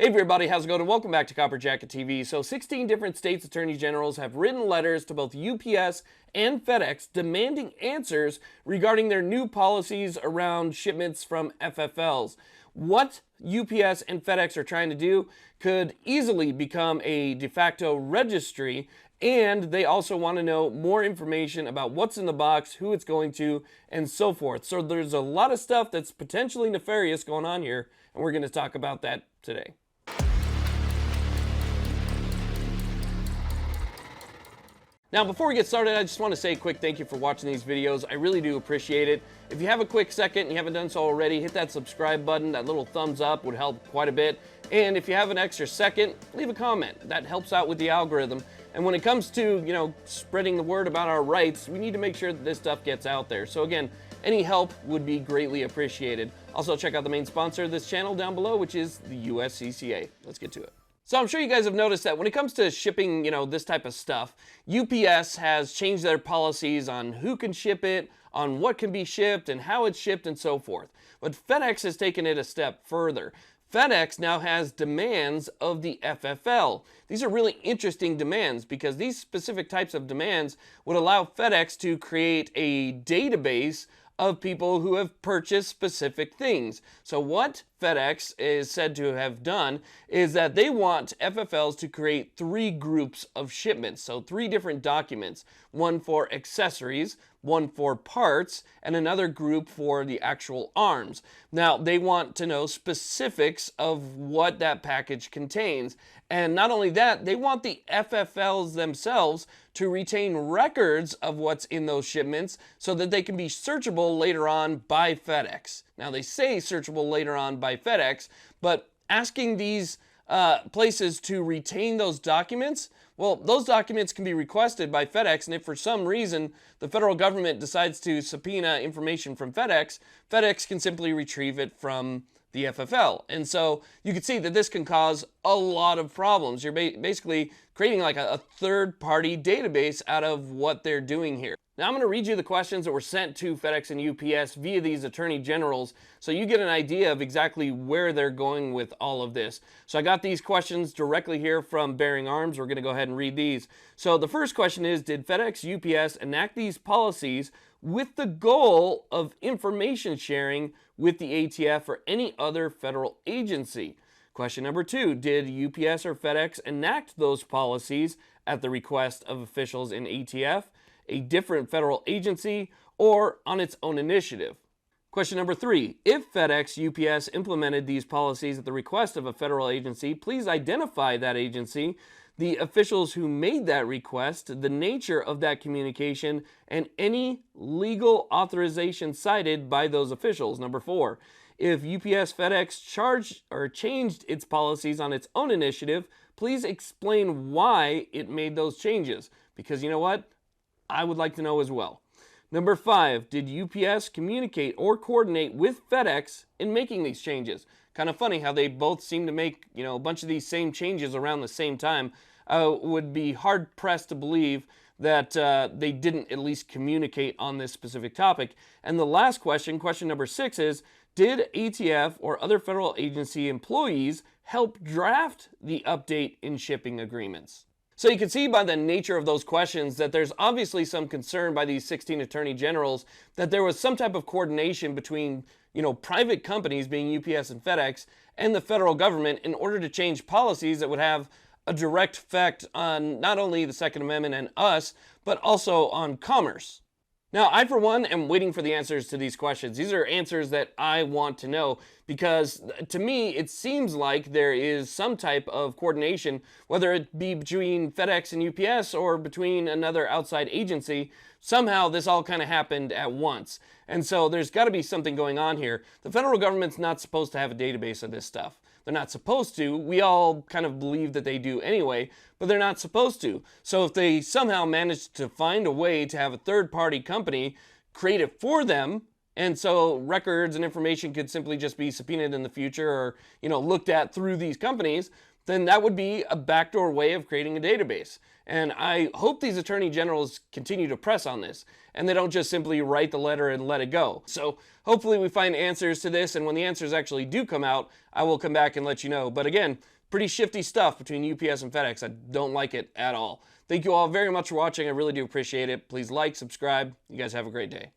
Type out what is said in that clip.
Hey everybody, how's it going? Welcome back to Copper Jacket TV. So 16 different states' attorney generals have written letters to both UPS and FedEx demanding answers regarding their new policies around shipments from FFLs. What UPS and FedEx are trying to do could easily become a de facto registry, and they also want to know more information about what's in the box, who it's going to, and so forth. So there's a lot of stuff that's potentially nefarious going on here, and we're going to talk about that today. Now, before we get started, I just want to say a quick thank you for watching these videos. I really do appreciate it. If you have a quick second and you haven't done so already, hit that subscribe button. That little thumbs up would help quite a bit. And if you have an extra second, leave a comment. That helps out with the algorithm. And when it comes to, spreading the word about our rights, we need to make sure that this stuff gets out there. So again, any help would be greatly appreciated. Also, check out the main sponsor of this channel down below, which is the USCCA. Let's get to it. So I'm sure you guys have noticed that when it comes to shipping, this type of stuff, UPS has changed their policies on who can ship it, on what can be shipped, and how it's shipped, and so forth. But FedEx has taken it a step further. FedEx now has demands of the FFL. These are really interesting demands because these specific types of demands would allow FedEx to create a database of people who have purchased specific things. So what FedEx is said to have done is that they want FFLs to create 3 groups of shipments. So 3 different documents, one for accessories, one for parts, and another group for the actual arms. Now, they want to know specifics of what that package contains. And not only that, they want the FFLs themselves to retain records of what's in those shipments so that they can be searchable later on by FedEx. Now, they say searchable later on by FedEx, but asking these places to retain those documents, well, those documents can be requested by FedEx, and if for some reason the federal government decides to subpoena information from FedEx, FedEx can simply retrieve it from the FFL. And so you can see that this can cause a lot of problems. You're basically creating like a third-party database out of what they're doing here. Now I'm going to read you the questions that were sent to FedEx and UPS via these attorney generals so you get an idea of exactly where they're going with all of this. So I got these questions directly here from Bearing Arms. We're going to go ahead and read these. So the first question is, did FedEx, UPS enact these policies with the goal of information sharing with the ATF or any other federal agency? Question number 2, did UPS or FedEx enact those policies at the request of officials in ATF, a different federal agency, or on its own initiative? Question number 3, if FedEx, UPS implemented these policies at the request of a federal agency, please identify that agency, the officials who made that request, the nature of that communication, and any legal authorization cited by those officials. Number 4, if UPS FedEx charged or changed its policies on its own initiative, please explain why it made those changes. Because you know what? I would like to know as well. Number 5, did UPS communicate or coordinate with FedEx in making these changes? Kind of funny how they both seem to make, a bunch of these same changes around the same time. Would be hard pressed to believe that they didn't at least communicate on this specific topic. And the last question, question number 6 is, did ATF or other federal agency employees help draft the update in shipping agreements? So you can see by the nature of those questions that there's obviously some concern by these 16 attorney generals that there was some type of coordination between, private companies being UPS and FedEx and the federal government in order to change policies that would have a direct effect on not only the Second Amendment and us, but also on commerce. Now, I, for one, am waiting for the answers to these questions. These are answers that I want to know because, to me, it seems like there is some type of coordination, whether it be between FedEx and UPS or between another outside agency. Somehow, this all kind of happened at once. And so there's got to be something going on here. The federal government's not supposed to have a database of this stuff. They're not supposed to. We all kind of believe that they do anyway, but they're not supposed to. So if they somehow manage to find a way to have a third-party company create it for them, and so records and information could simply just be subpoenaed in the future or, looked at through these companies, then that would be a backdoor way of creating a database. And I hope these attorney generals continue to press on this, and they don't just simply write the letter and let it go. So hopefully we find answers to this, and when the answers actually do come out, I will come back and let you know. But again, pretty shifty stuff between UPS and FedEx. I don't like it at all. Thank you all very much for watching. I really do appreciate it. Please like, subscribe. You guys have a great day.